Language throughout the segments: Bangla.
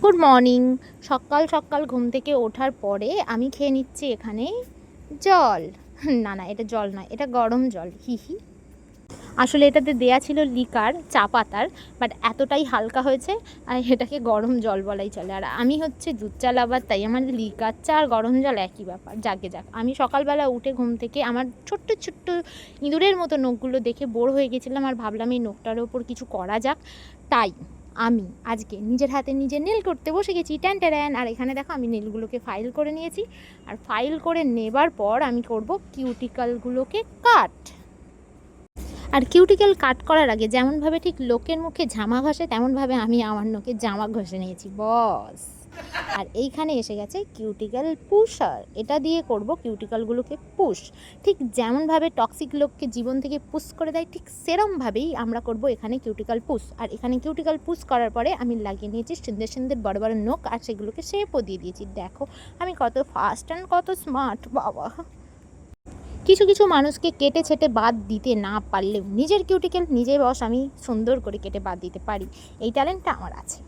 Good morning. সকাল সকাল ঘুম থেকে ওঠার পরে আমি খেয়ে নিচ্ছি এখানে জল। না না, এটা জল নয়, এটা গরম জল। হিহি। আসলে এটাতে দেয়া ছিল লিকার, চা পাতার, বাট এতটাই হালকা হয়েছে আর এটাকে গরম জল বলাই চলে। আর আমি হচ্ছে দুধ চা লাভার, তাই আমার লিকার চা আর গরম জল একই ব্যাপার। যাকে যাক, আমি সকালবেলা উঠে ঘুম থেকে আমার ছোট্ট ছোট্ট ইঁদুরের মতো নখগুলো দেখে বোর হয়ে গেছিলাম, আর ভাবলাম এই নখটার ওপর কিছু করা যাক। তাই আমি আজকে নিজের হাতে নিজে নেল করতে বসে গেছি, ট্যান ট্যান। আর এখানে দেখো আমি নেলগুলোকে ফাইল করে নিয়েছি, আর ফাইল করে নেবার পর আমি করব কিউটিক্যালগুলোকে কাট। আর কিউটিক্যাল কাট করার আগে যেমনভাবে ঠিক লোকের মুখে ঝামা ঘষে, তেমনভাবে আমি আমার নখে জামা ঘষে নিয়েছি বস। আর এইখানে এসে গেছে কিউটিক্যাল পুশার, এটা দিয়ে করব কিউটিক্যালগুলোকে পুশ। ঠিক যেমনভাবে টক্সিক লোককে জীবন থেকে পুশ করে দেয়, ঠিক সেরমভাবেই আমরা করব এখানে কিউটিক্যাল পুশ। আর এখানে কিউটিক্যাল পুশ করার পরে আমি লাগিয়ে নিয়েছি সুন্দর সুন্দর বড় বড় নখ, আর সেগুলোকে শেপও দিয়ে দিয়েছি। দেখো আমি কত ফাস্ট অ্যান্ড কত স্মার্ট বাবা। কিছু কিছু মানুষকে কেটে ছেটে বাদ দিতে না পারলেও নিজের কিউটিক্যাল নিজে বস আমি সুন্দর করে কেটে বাদ দিতে পারি, এই ট্যালেন্টটা আমার আছে।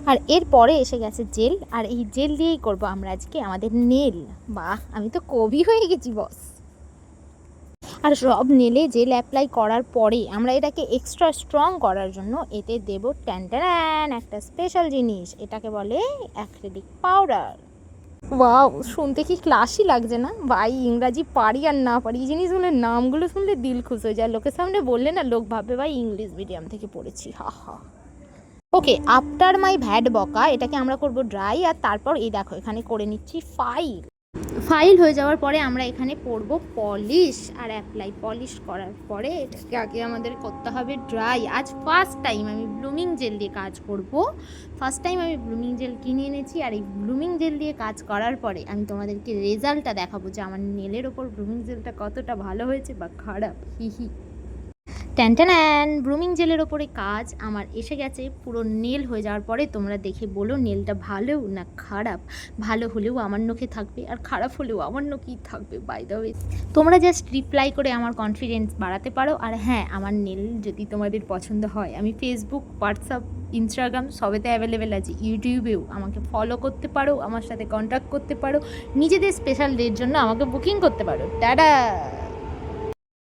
আর এরপরে এসে গেছে জেল, আর এই জেল দিয়েই করব আমরা আজকে আমাদের নেল। বাহ, আমি তো কবি হয়ে গেছি বস। আর সব নেলে জেল অ্যাপ্লাই করার পরে আমরা এটাকে এক্সট্রা স্ট্রং করার জন্য এতে দেব ট্যান একটা স্পেশাল জিনিস, এটাকে বলে অ্যাক্রিলিক পাউডার। ওয়াও, শুনতে কি ক্লাসই লাগছে না ভাই? ইংরাজি পারি আর না পারি, এই জিনিসগুলোর নামগুলো শুনলে দিল খুশ হয়ে যায়। লোকের সামনে বললে না লোক ভাববে ভাই ইংলিশ মিডিয়াম থেকে পড়েছি, হা হা। ওকে, আফটার মাই ভ্যাড বকা এটাকে আমরা করব ড্রাই। আর তারপর এই দেখো এখানে করে নিচ্ছি ফাইল। ফাইল হয়ে যাওয়ার পরে আমরা এখানে করব পলিশ। আর অ্যাপ্লাই পলিশ করার পরে এটাকে আগে আমাদের করতে হবে ড্রাই। আজ ফার্স্ট টাইম আমি ব্লুমিং জেল দিয়ে কাজ করব। ফার্স্ট টাইম আমি ব্লুমিং জেল কিনে এনেছি, আর এই ব্লুমিং জেল দিয়ে কাজ করার পরে আমি তোমাদেরকে রেজাল্টটা দেখাবো যে আমার নেলের ওপর ব্লুমিং জেলটা কতটা ভালো হয়েছে বা খারাপ। হিহি। ট্যান ব্লুমিং জেলের ওপরে কাজ আমার এসে গেছে। পুরো নেল হয়ে যাওয়ার পরে তোমরা দেখে বলো নেলটা ভালো না খারাপ। ভালো হলেও আমার নখে থাকবে, আর খারাপ হলেও আমার নখেই থাকবে বাই দ্য ওয়ে। তোমরা জাস্ট রিপ্লাই করে আমার কনফিডেন্স বাড়াতে পারো। আর হ্যাঁ, আমার নেল যদি তোমাদের পছন্দ হয়, আমি ফেসবুক, হোয়াটসঅ্যাপ, ইনস্টাগ্রাম সবেতে অ্যাভেলেবেল আছি। ইউটিউবেও আমাকে ফলো করতে পারো, আমার সাথে কন্ট্যাক্ট করতে পারো, নিজেদের স্পেশাল ডের জন্য আমাকে বুকিং করতে পারো। টাটা।